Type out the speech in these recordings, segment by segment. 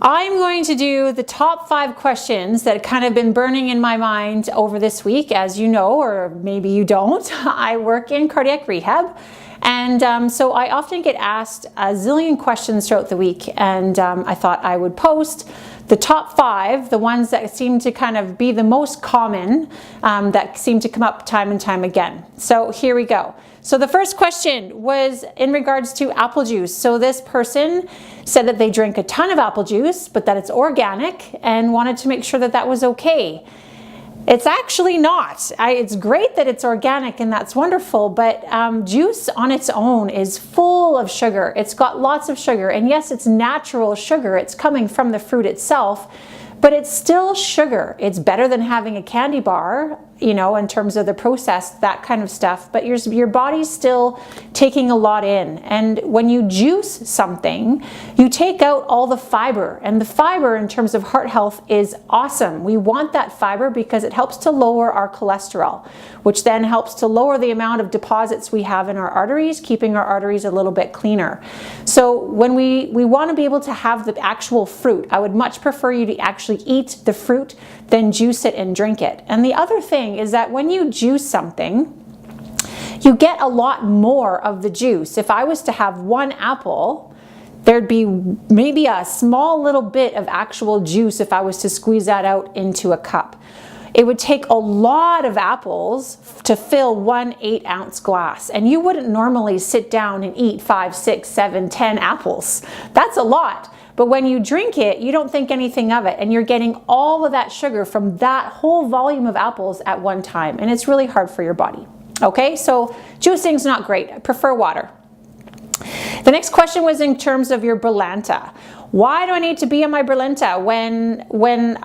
I'm going to do the top 5 questions that kind of been burning in my mind over this week. As you know, or maybe you don't, I work in cardiac rehab. And so I often get asked a zillion questions throughout the week, and I thought I would post the top 5, the ones that seem to kind of be the most common, that seem to come up time and time again. So here we go. So the first question was in regards to apple juice. So this person said that they drink a ton of apple juice, but that it's organic, and wanted to make sure that that was okay. It's actually not. It's great that it's organic, and that's wonderful, but juice on its own is full of sugar. It's got lots of sugar, and yes, it's natural sugar. It's coming from the fruit itself, but it's still sugar. It's better than having a candy bar, you know, in terms of the processed, that kind of stuff, but your body's still taking a lot in. And when you juice something, you take out all the fiber, and the fiber in terms of heart health is awesome. We want that fiber because it helps to lower our cholesterol, which then helps to lower the amount of deposits we have in our arteries, keeping our arteries a little bit cleaner. So when we want to be able to have the actual fruit, I would much prefer you to actually eat the fruit than juice it and drink it. And the other thing is that when you juice something, you get a lot more of the juice. If I was to have 1 apple, there'd be maybe a small little bit of actual juice if I was to squeeze that out into a cup. It would take a lot of apples to fill 1 8-ounce glass, and you wouldn't normally sit down and eat 5, 6, 7, 10 apples. That's a lot. But when you drink it, you don't think anything of it, and you're getting all of that sugar from that whole volume of apples at one time, and it's really hard for your body. Okay, so juicing's not great. I prefer water. The next question was in terms of your Brilinta. Why do I need to be on my Brilinta when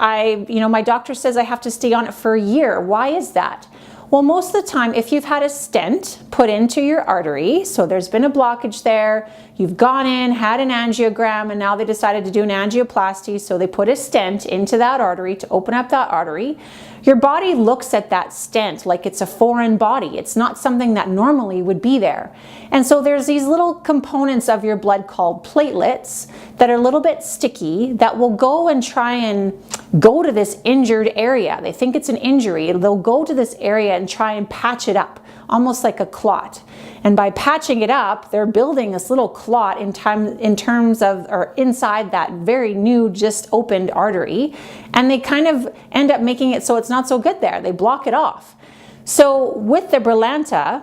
my doctor says I have to stay on it for a year? Why is that? Well, most of the time, if you've had a stent put into your artery, so there's been a blockage there, you've gone in, had an angiogram, and now they decided to do an angioplasty, so they put a stent into that artery to open up that artery. Your body looks at that stent like it's a foreign body. It's not something that normally would be there. And so there's these little components of your blood called platelets that are a little bit sticky that will go and try and go to this injured area. They think it's an injury. They'll go to this area and try and patch it up, almost like a clot. And by patching it up, they're building this little clot in terms of, or inside that very new, just opened artery. And they kind of end up making it so it's not so good there. They block it off. So with the Brilinta,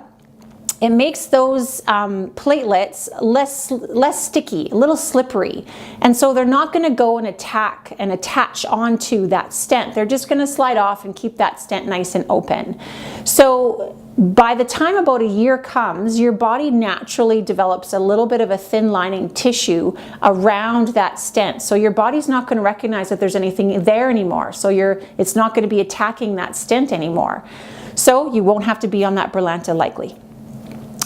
it makes those platelets less sticky, a little slippery. And so they're not going to go and attach onto that stent. They're just going to slide off and keep that stent nice and open. So by the time about a year comes, your body naturally develops a little bit of a thin lining tissue around that stent. So your body's not going to recognize that there's anything there anymore. So it's not going to be attacking that stent anymore. So you won't have to be on that Brilinta likely.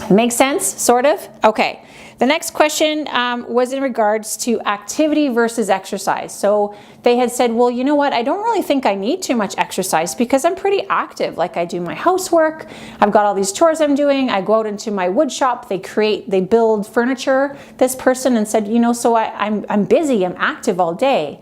Makes sense, sort of? Okay. The next question was in regards to activity versus exercise. So they had said, well, you know what? I don't really think I need too much exercise because I'm pretty active. Like I do my housework. I've got all these chores I'm doing. I go out into my wood shop. They build furniture, this person, and said, you know, so I'm busy. I'm active all day.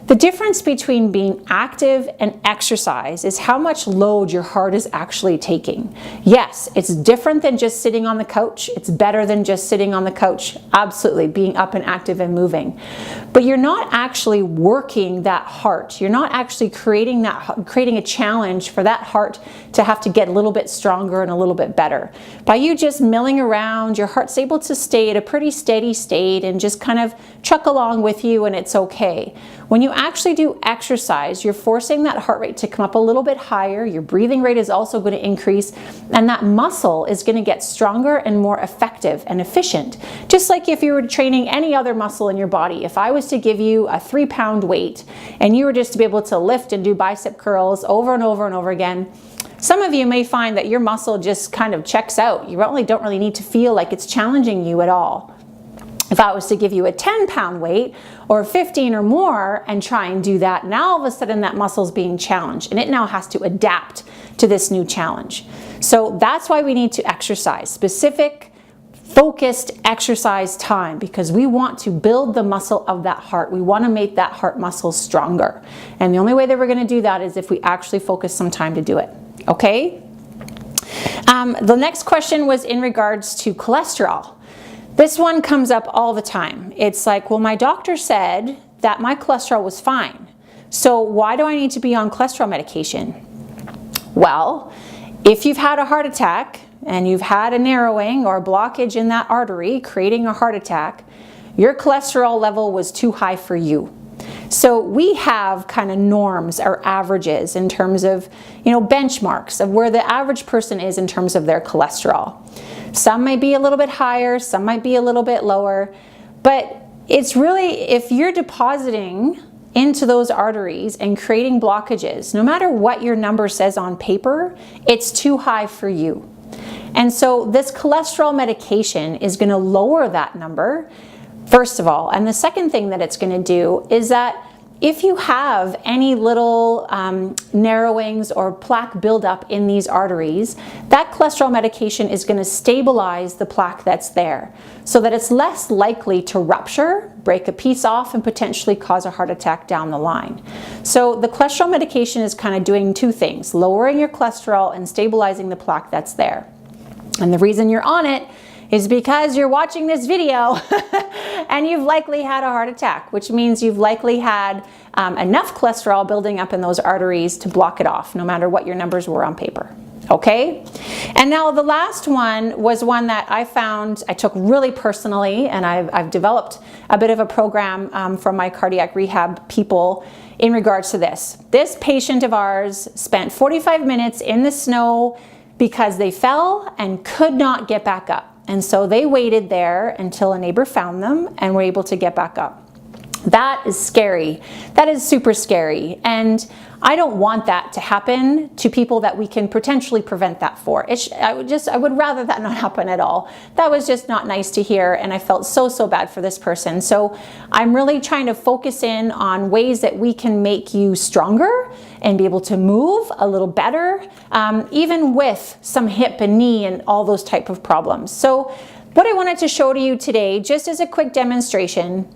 The difference between being active and exercise is how much load your heart is actually taking. Yes, it's different than just sitting on the couch. It's better than just sitting on the couch. Absolutely, being up and active and moving. But you're not actually working that heart. You're not actually creating a challenge for that heart to have to get a little bit stronger and a little bit better. By you just milling around, your heart's able to stay at a pretty steady state and just kind of truck along with you, and it's okay. When you actually do exercise, you're forcing that heart rate to come up a little bit higher. Your breathing rate is also going to increase, and that muscle is going to get stronger and more effective and efficient. Just like if you were training any other muscle in your body. If I was to give you a 3-pound weight and you were just to be able to lift and do bicep curls over and over and over again, some of you may find that your muscle just kind of checks out. You don't really need to feel like it's challenging you at all. If I was to give you a 10-pound weight or 15 or more and try and do that, now all of a sudden that muscle's being challenged and it now has to adapt to this new challenge. So that's why we need to exercise. Specific focused exercise time, because we want to build the muscle of that heart. We want to make that heart muscle stronger. And the only way that we're going to do that is if we actually focus some time to do it. Okay? The next question was in regards to cholesterol. This one comes up all the time. It's like, well, my doctor said that my cholesterol was fine. So why do I need to be on cholesterol medication? Well, if you've had a heart attack and you've had a narrowing or a blockage in that artery creating a heart attack, your cholesterol level was too high for you. So we have kind of norms or averages in terms of, benchmarks of where the average person is in terms of their cholesterol. Some may be a little bit higher, some might be a little bit lower, but it's really, if you're depositing into those arteries and creating blockages, no matter what your number says on paper, it's too high for you. And so this cholesterol medication is going to lower that number, first of all. And the second thing that it's going to do is that if you have any little narrowings or plaque buildup in these arteries, that cholesterol medication is going to stabilize the plaque that's there so that it's less likely to rupture, break a piece off, and potentially cause a heart attack down the line. So the cholesterol medication is kind of doing two things: lowering your cholesterol and stabilizing the plaque that's there. And the reason you're on it is because you're watching this video and you've likely had a heart attack, which means you've likely had enough cholesterol building up in those arteries to block it off, no matter what your numbers were on paper. Okay? And now the last one was one that I found I took really personally, and I've developed a bit of a program from my cardiac rehab people in regards to this. This patient of ours spent 45 minutes in the snow because they fell and could not get back up. And so they waited there until a neighbor found them and were able to get back up. That is scary. That is super scary. And I don't want that to happen to people that we can potentially prevent that for. I would rather that not happen at all. That was just not nice to hear, and I felt so bad for this person. So I'm really trying to focus in on ways that we can make you stronger and be able to move a little better, even with some hip and knee and all those type of problems. So what I wanted to show to you today, just as a quick demonstration,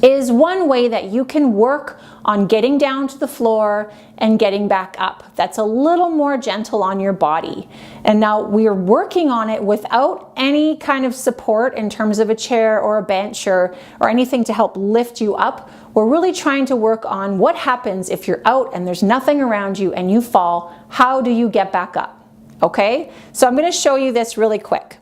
is one way that you can work on getting down to the floor and getting back up. That's a little more gentle on your body. And now we are working on it without any kind of support in terms of a chair or a bench or anything to help lift you up. We're really trying to work on what happens if you're out and there's nothing around you and you fall. How do you get back up? Okay? So I'm going to show you this really quick.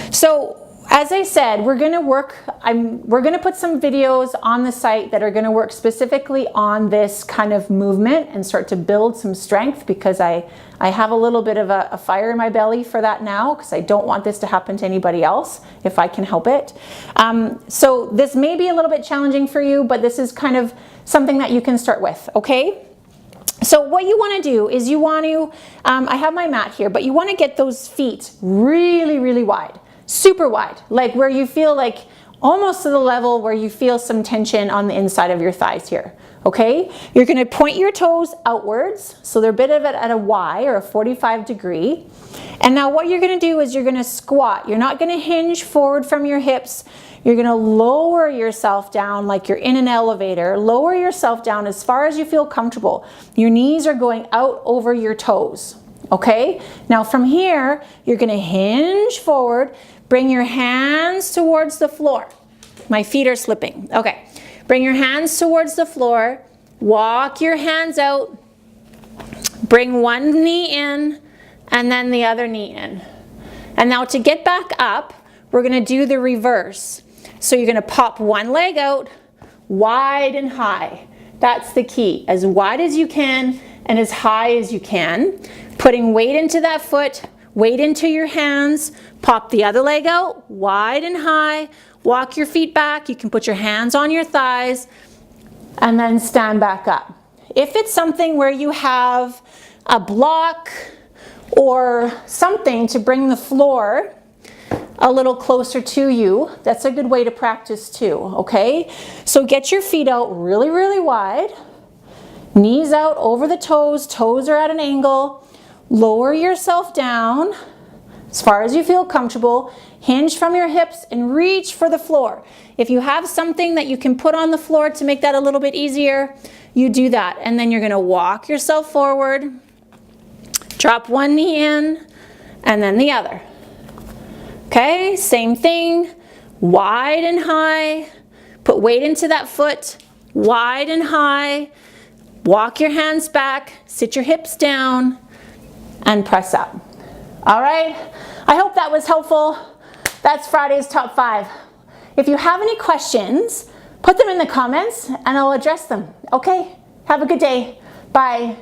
So as I said, we're going to put some videos on the site that are going to work specifically on this kind of movement and start to build some strength, because I have a little bit of a fire in my belly for that now, because I don't want this to happen to anybody else if I can help it. So this may be a little bit challenging for you, but this is kind of something that you can start with, okay? So what you want to do is you want to, I have my mat here, but you want to get those feet really wide. Super wide, like where you feel like almost to the level where you feel some tension on the inside of your thighs here, okay? You're going to point your toes outwards, so they're a bit of it at a Y or a 45 degree. And now what you're going to do is you're going to squat. You're not going to hinge forward from your hips. You're going to lower yourself down like you're in an elevator. Lower yourself down as far as you feel comfortable. Your knees are going out over your toes. Okay, now from here, you're going to hinge forward, bring your hands towards the floor. My feet are slipping. Okay, bring your hands towards the floor, walk your hands out, bring one knee in, and then the other knee in. And now to get back up, we're going to do the reverse. So you're going to pop one leg out, wide and high. That's the key, as wide as you can and as high as you can. Putting weight into that foot, weight into your hands, pop the other leg out, wide and high, walk your feet back. You can put your hands on your thighs and then stand back up. If it's something where you have a block or something to bring the floor a little closer to you, that's a good way to practice too, okay? So get your feet out really wide, knees out over the toes, toes are at an angle. Lower yourself down, as far as you feel comfortable. Hinge from your hips and reach for the floor. If you have something that you can put on the floor to make that a little bit easier, you do that. And then you're gonna walk yourself forward, drop one knee in, and then the other. Okay, same thing, wide and high. Put weight into that foot, wide and high. Walk your hands back, sit your hips down, and press up. All right, I hope that was helpful. That's Friday's top 5. If you have any questions, put them in the comments and I'll address them. Okay, have a good day. Bye.